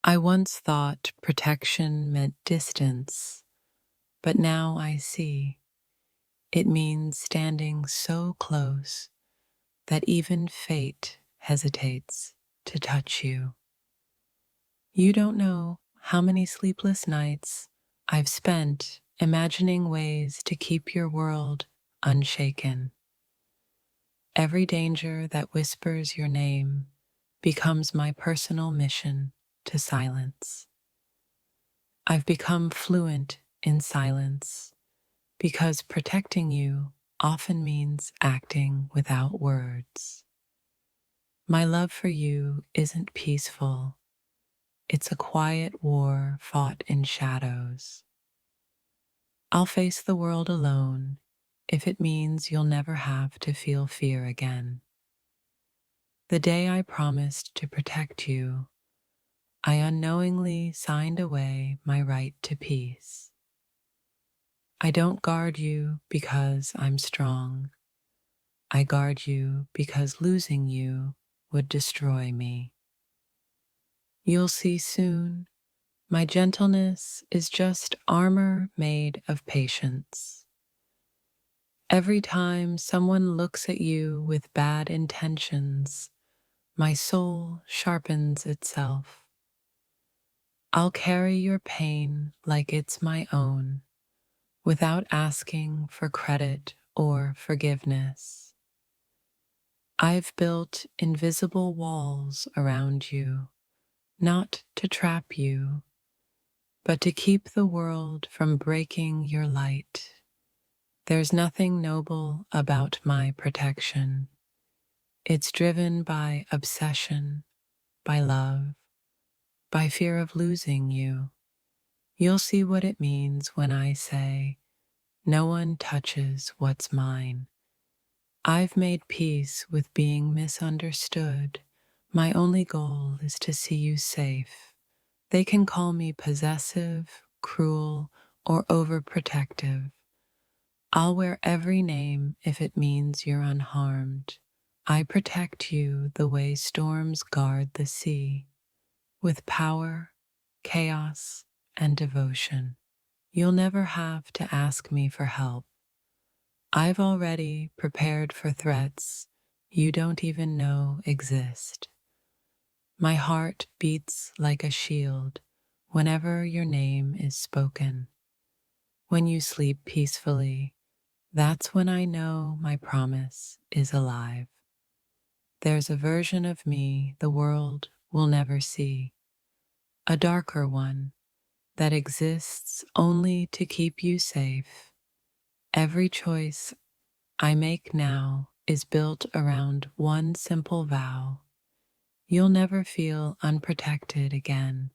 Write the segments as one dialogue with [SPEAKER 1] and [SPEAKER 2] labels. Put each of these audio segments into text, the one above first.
[SPEAKER 1] I once thought protection meant distance, but now I see it means standing so close that even fate hesitates to touch you. You don't know how many sleepless nights I've spent imagining ways to keep your world unshaken. Every danger that whispers your name becomes my personal mission to silence. I've become fluent in silence because protecting you often means acting without words. My love for you isn't peaceful. It's a quiet war fought in shadows. I'll face the world alone if it means you'll never have to feel fear again. The day I promised to protect you, I unknowingly signed away my right to peace. I don't guard you because I'm strong. I guard you because losing you would destroy me. You'll see soon, my gentleness is just armor made of patience. Every time someone looks at you with bad intentions, my soul sharpens itself. I'll carry your pain like it's my own, without asking for credit or forgiveness. I've built invisible walls around you, not to trap you, but to keep the world from breaking your light. There's nothing noble about my protection. It's driven by obsession, by love, by fear of losing you. You'll see what it means when I say, no one touches what's mine. I've made peace with being misunderstood. My only goal is to see you safe. They can call me possessive, cruel, or overprotective. I'll wear every name if it means you're unharmed. I protect you the way storms guard the sea, with power, chaos, and devotion. You'll never have to ask me for help. I've already prepared for threats you don't even know exist. My heart beats like a shield whenever your name is spoken. When you sleep peacefully, that's when I know my promise is alive. There's a version of me the world will never see, a darker one that exists only to keep you safe. Every choice I make now is built around one simple vow. You'll never feel unprotected again.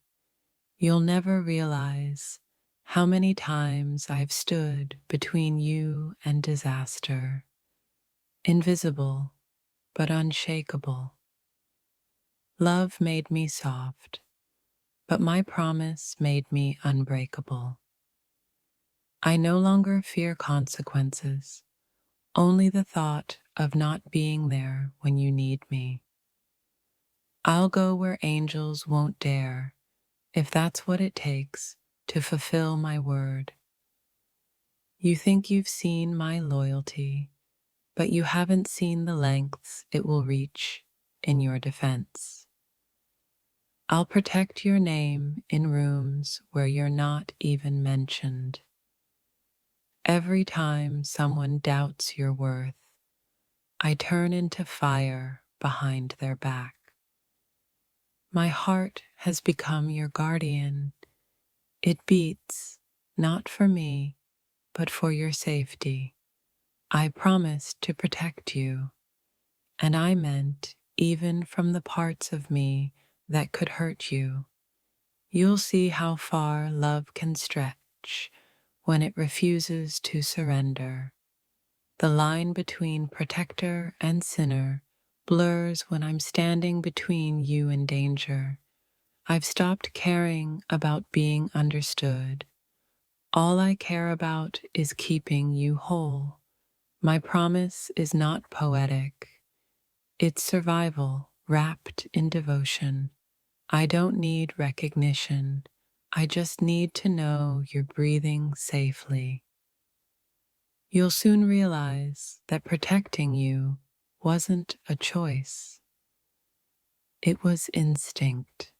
[SPEAKER 1] You'll never realize how many times I've stood between you and disaster, invisible but unshakable. Love made me soft, but my promise made me unbreakable. I no longer fear consequences, only the thought of not being there when you need me. I'll go where angels won't dare, if that's what it takes to fulfill my word. You think you've seen my loyalty, but you haven't seen the lengths it will reach in your defense. I'll protect your name in rooms where you're not even mentioned. Every time someone doubts your worth, I turn into fire behind their back. My heart has become your guardian. It beats, not for me, but for your safety. I promised to protect you, and I meant even from the parts of me that could hurt you. You'll see how far love can stretch when it refuses to surrender. The line between protector and sinner blurs when I'm standing between you and danger. I've stopped caring about being understood. All I care about is keeping you whole. My promise is not poetic. It's survival wrapped in devotion. I don't need recognition. I just need to know you're breathing safely. You'll soon realize that protecting you wasn't a choice. It was instinct.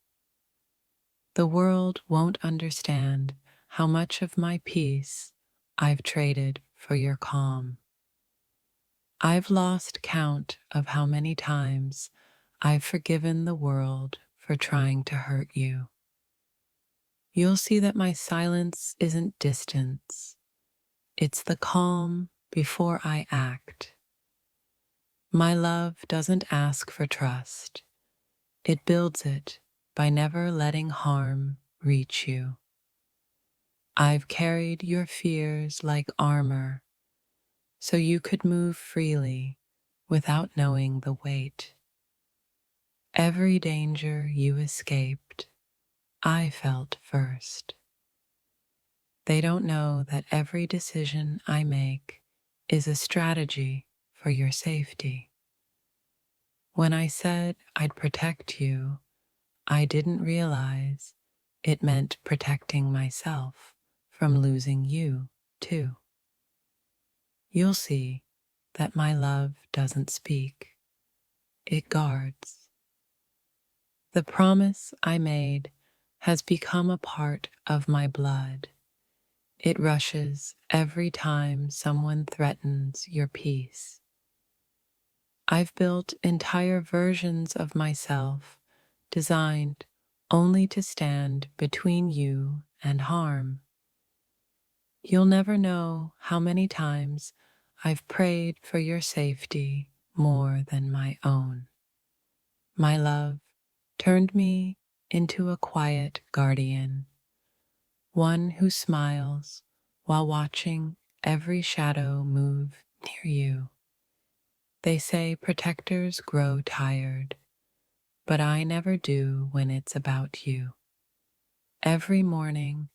[SPEAKER 1] The world won't understand how much of my peace I've traded for your calm. I've lost count of how many times I've forgiven the world for trying to hurt you. You'll see that my silence isn't distance. It's the calm before I act. My love doesn't ask for trust. It builds it by never letting harm reach you. I've carried your fears like armor so you could move freely without knowing the weight. Every danger you escaped, I felt first. They don't know that every decision I make is a strategy for your safety. When I said I'd protect you, I didn't realize it meant protecting myself from losing you, too. You'll see that my love doesn't speak, it guards. The promise I made has become a part of my blood. It rushes every time someone threatens your peace. I've built entire versions of myself designed only to stand between you and harm. You'll never know how many times I've prayed for your safety more than my own. My love turned me into a quiet guardian, one who smiles while watching every shadow move near you. They say protectors grow tired, but I never do when it's about you. Every morning,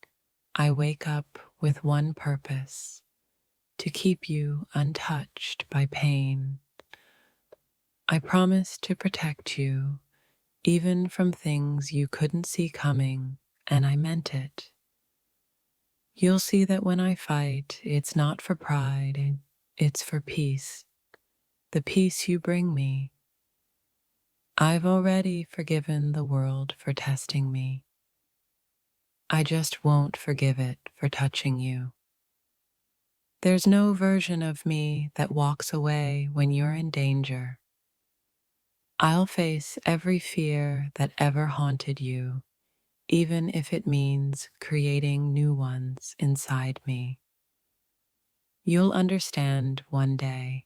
[SPEAKER 1] I wake up with one purpose: to keep you untouched by pain. I promise to protect you, even from things you couldn't see coming, and I meant it. You'll see that when I fight, it's not for pride, it's for peace. The peace you bring me. I've already forgiven the world for testing me. I just won't forgive it for touching you. There's no version of me that walks away when you're in danger. I'll face every fear that ever haunted you, even if it means creating new ones inside me. You'll understand one day.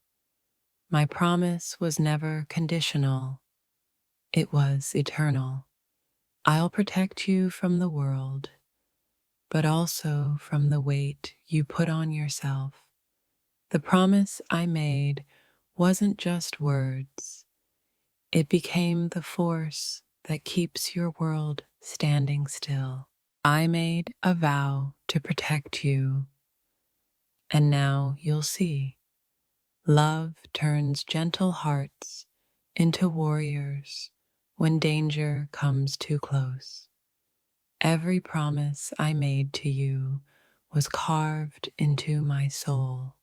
[SPEAKER 1] My promise was never conditional. It was eternal. I'll protect you from the world, but also from the weight you put on yourself. The promise I made wasn't just words. It became the force that keeps your world standing still. I made a vow to protect you, and now you'll see. Love turns gentle hearts into warriors when danger comes too close. Every promise I made to you was carved into my soul.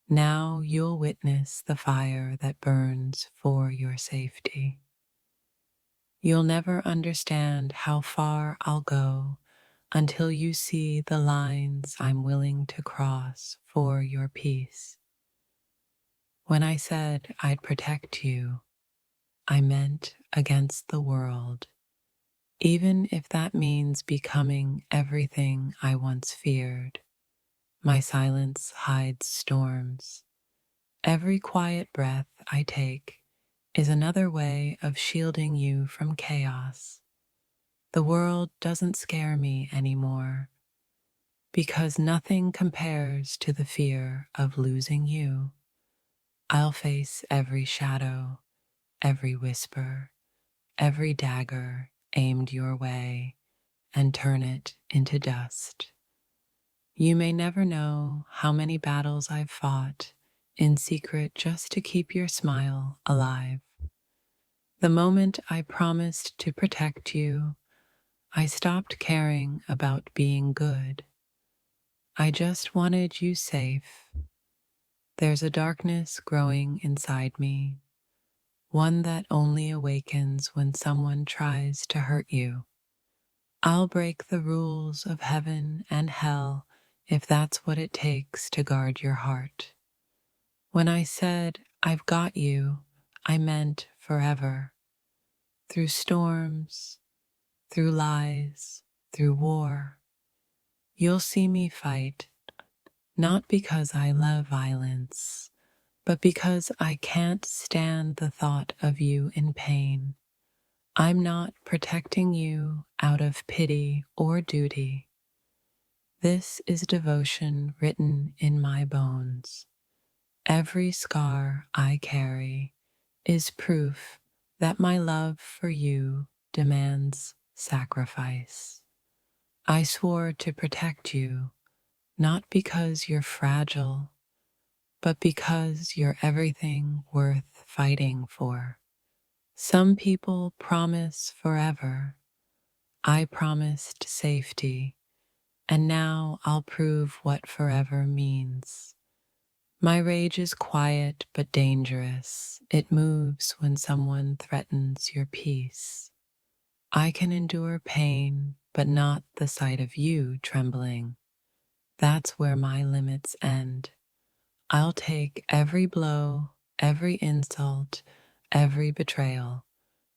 [SPEAKER 1] Now you'll witness the fire that burns for your safety. You'll never understand how far I'll go until you see the lines I'm willing to cross for your peace. When I said I'd protect you, I meant against the world, even if that means becoming everything I once feared. My silence hides storms. Every quiet breath I take is another way of shielding you from chaos. The world doesn't scare me anymore because nothing compares to the fear of losing you. I'll face every shadow, every whisper, every dagger aimed your way, and turn it into dust. You may never know how many battles I've fought in secret just to keep your smile alive. The moment I promised to protect you, I stopped caring about being good. I just wanted you safe. There's a darkness growing inside me, one that only awakens when someone tries to hurt you. I'll break the rules of heaven and hell if that's what it takes to guard your heart. When I said, I've got you, I meant forever. Through storms, through lies, through war, you'll see me fight, not because I love violence, but because I can't stand the thought of you in pain. I'm not protecting you out of pity or duty. This is devotion written in my bones. Every scar I carry is proof that my love for you demands sacrifice. I swore to protect you, not because you're fragile, but because you're everything worth fighting for. Some people promise forever. I promised safety, and now I'll prove what forever means. My rage is quiet but dangerous. It moves when someone threatens your peace. I can endure pain, but not the sight of you trembling. That's where my limits end. I'll take every blow, every insult, every betrayal,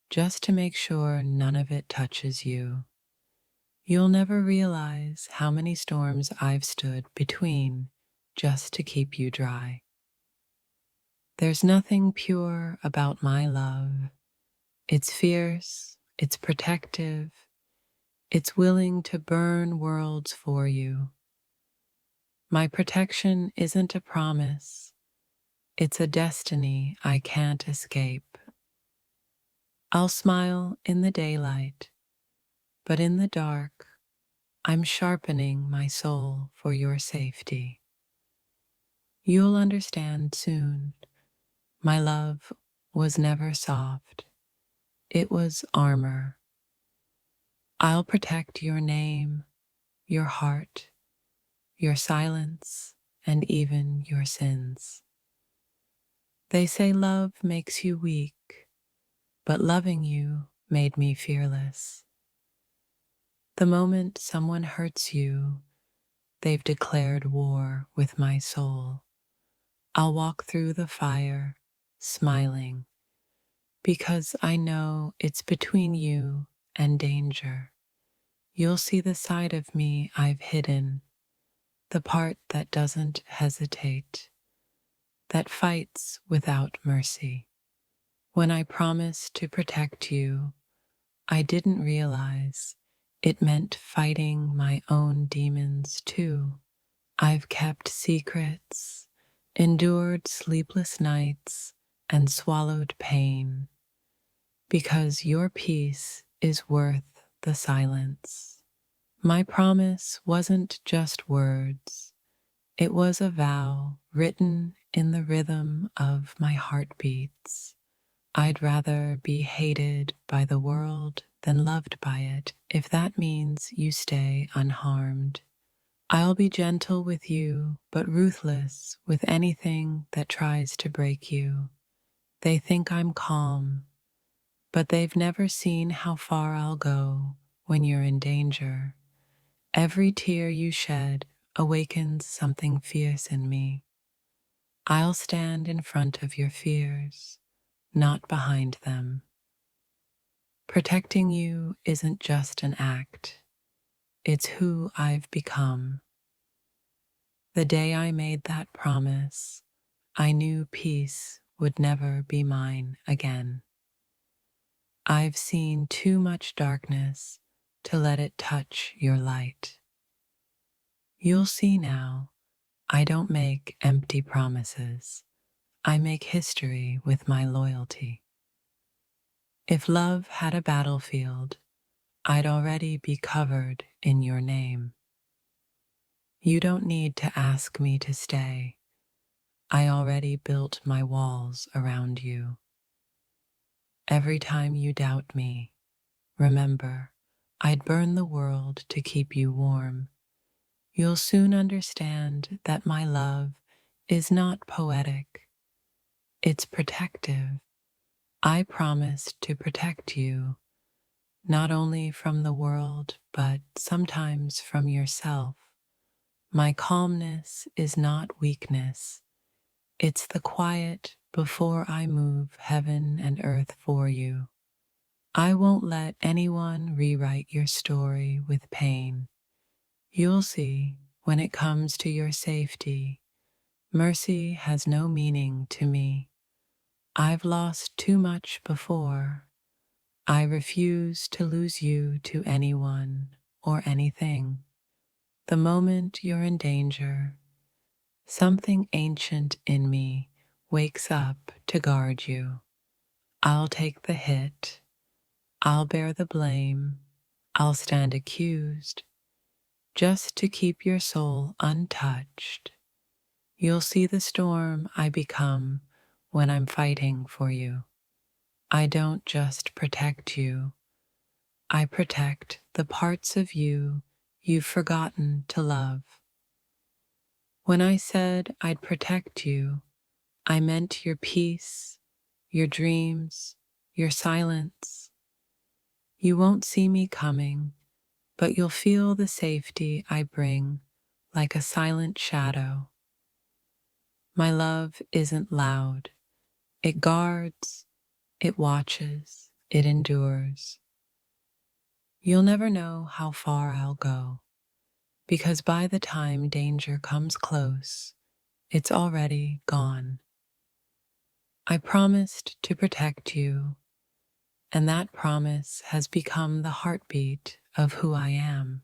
[SPEAKER 1] just to make sure none of it touches you. You'll never realize how many storms I've stood between just to keep you dry. There's nothing pure about my love. It's fierce, it's protective, it's willing to burn worlds for you. My protection isn't a promise, it's a destiny I can't escape. I'll smile in the daylight, but in the dark, I'm sharpening my soul for your safety. You'll understand soon. My love was never soft. It was armor. I'll protect your name, your heart, your silence, and even your sins. They say love makes you weak, but loving you made me fearless. The moment someone hurts you, they've declared war with my soul. I'll walk through the fire, smiling, because I know it's between you and danger. You'll see the side of me I've hidden, the part that doesn't hesitate, that fights without mercy. When I promised to protect you, I didn't realize it meant fighting my own demons too. I've kept secrets, endured sleepless nights, and swallowed pain, because your peace is worth the silence. My promise wasn't just words, it was a vow written in the rhythm of my heartbeats. I'd rather be hated by the world than loved by it, if that means you stay unharmed. I'll be gentle with you, but ruthless with anything that tries to break you. They think I'm calm, but they've never seen how far I'll go when you're in danger. Every tear you shed awakens something fierce in me. I'll stand in front of your fears, not behind them. Protecting you isn't just an act, it's who I've become. The day I made that promise, I knew peace would never be mine again. I've seen too much darkness to let it touch your light. You'll see now, I don't make empty promises. I make history with my loyalty. If love had a battlefield, I'd already be covered in your name. You don't need to ask me to stay. I already built my walls around you. Every time you doubt me, remember, I'd burn the world to keep you warm. You'll soon understand that my love is not poetic, it's protective. I promise to protect you, not only from the world, but sometimes from yourself. My calmness is not weakness, it's the quiet before I move heaven and earth for you. I won't let anyone rewrite your story with pain. You'll see, when it comes to your safety, mercy has no meaning to me. I've lost too much before. I refuse to lose you to anyone or anything. The moment you're in danger, something ancient in me wakes up to guard you. I'll take the hit. I'll bear the blame. I'll stand accused just to keep your soul untouched. You'll see the storm I become when I'm fighting for you. I don't just protect you, I protect the parts of you you've forgotten to love. When I said I'd protect you, I meant your peace, your dreams, your silence. You won't see me coming, but you'll feel the safety I bring like a silent shadow. My love isn't loud. It guards, it watches, it endures. You'll never know how far I'll go, because by the time danger comes close, it's already gone. I promised to protect you, and that promise has become the heartbeat of who I am.